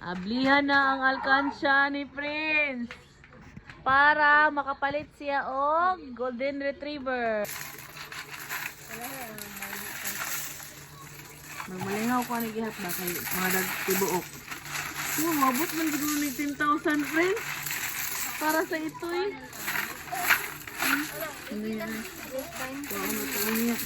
Ablihan na ang alkansya ni Prince para makapalit siya og Golden Retriever. Magmalingaw ko ni gihat ba kay mga dagtibuok. Mabot man gid ni 10,000 Prince para sa ito eh. Hindi na. Ano to niya?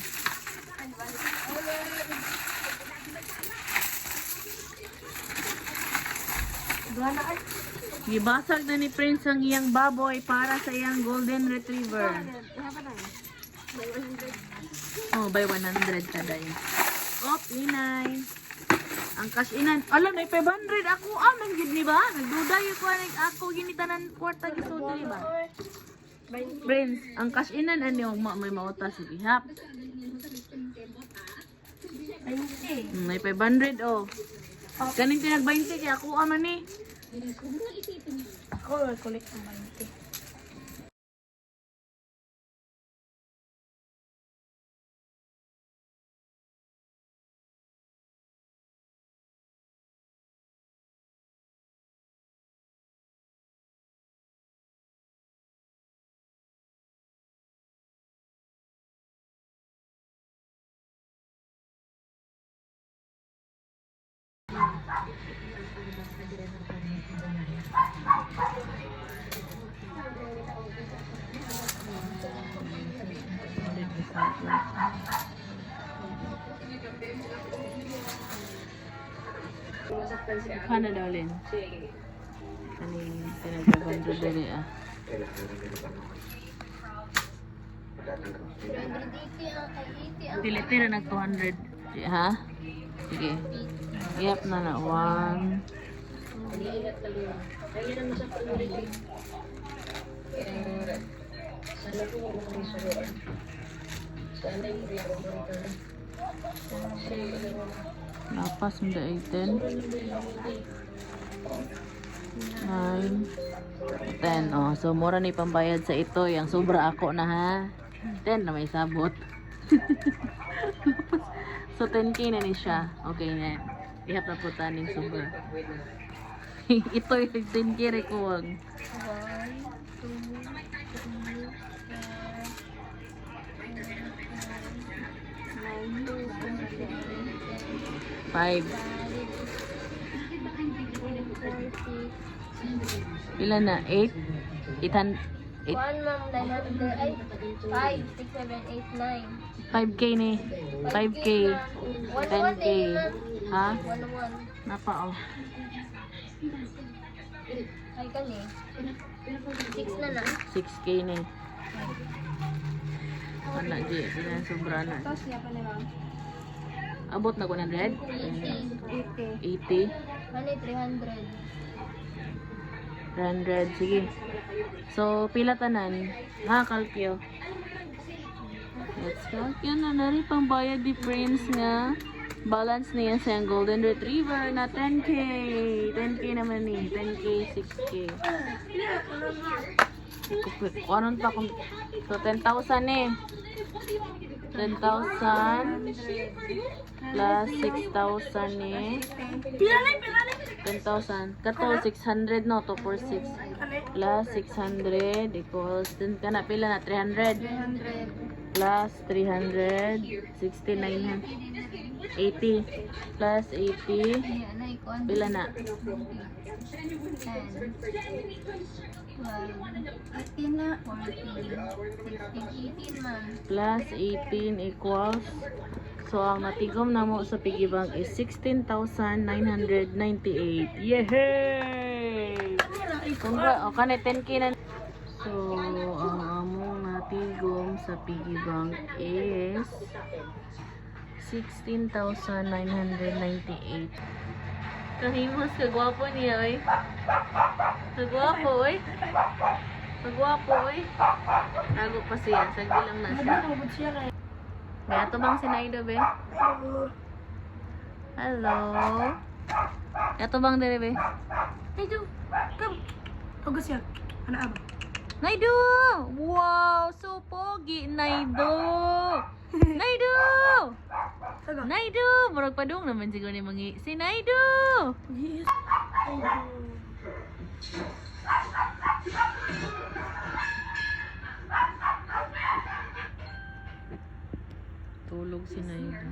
Gibasag na ni Prince ang iyang baboy para sa iyang Golden Retriever. Oh, by 100 kada yun. Oh, inay. Ang cash inan. Alam, may 500 ako. Nang gid ni ba? Nagduda yung ko ako ginitanan kwarta gisod ni ba? Prince, ang cash inan ani may mauta sige hap. May 500 oh. Kaning pinag-20 kaya ako man ni. Ako collect ng 20. Kana daw Lin? Ani pinag-bando dali ah. 380 Tili-tira nag 200 ha? Sige. Yep na na 1. Lapas mo da 10 9 10 oh, so mura ni pambayad sa ito yung sobra ako na ha 10 na may sabot. So 10k na ni siya. Okay na. Ihap na po taning sobra. Ito yung 10k rekuwag. 5. Pila na? 8? 800? 1 ma'am, 900 ay 5, 6, 7, 8, 9. 5k ni. 5k. 10k. Ha? 101. Napa oh. Ay kani. 6 na na. 6k ni. Anak di. Sila sobra na. Tapos siya pa na ma'am. Abot na 100? 80. 80? Ano 300? 100. Sige. So, pila tanan? Ha, kalkyo. Let's kalkyo na na rin pambayad di Prince nga. Balance niya sa yung Golden Retriever na 10k. 10k naman ni. 10k, 6k. Ano pa kung... So, 10,000 eh. 10,000 plus 6,000 eh. 10,000. Kato, 600 no, 246. Plus 600 equals, ka na, pila na, 300. Plus 300, 69, 80. Plus 80, pila na. 18 na. 14. 16, 18 man. Plus 18 equals, so ang natigom na mo sa piggy bank is 16,998. Yehey! Congrats! O kanay 10k na. So ang among natigom sa piggy bank is 16,998. Kahimos, kagwapo niya oy. Kagwapo oy. Kagwapo oy. Tago pa siya, sagdi lang na siya. May ato bang sinaido be? Hello. Ato bang dire be? Naido, come. Hugas siya. Ano ba? Naido! Wow, so pogi Naido. Naido! Naidu! Murag padung naman siguro ni mangi. Si Naidu! Yes. Tulog si Naidu.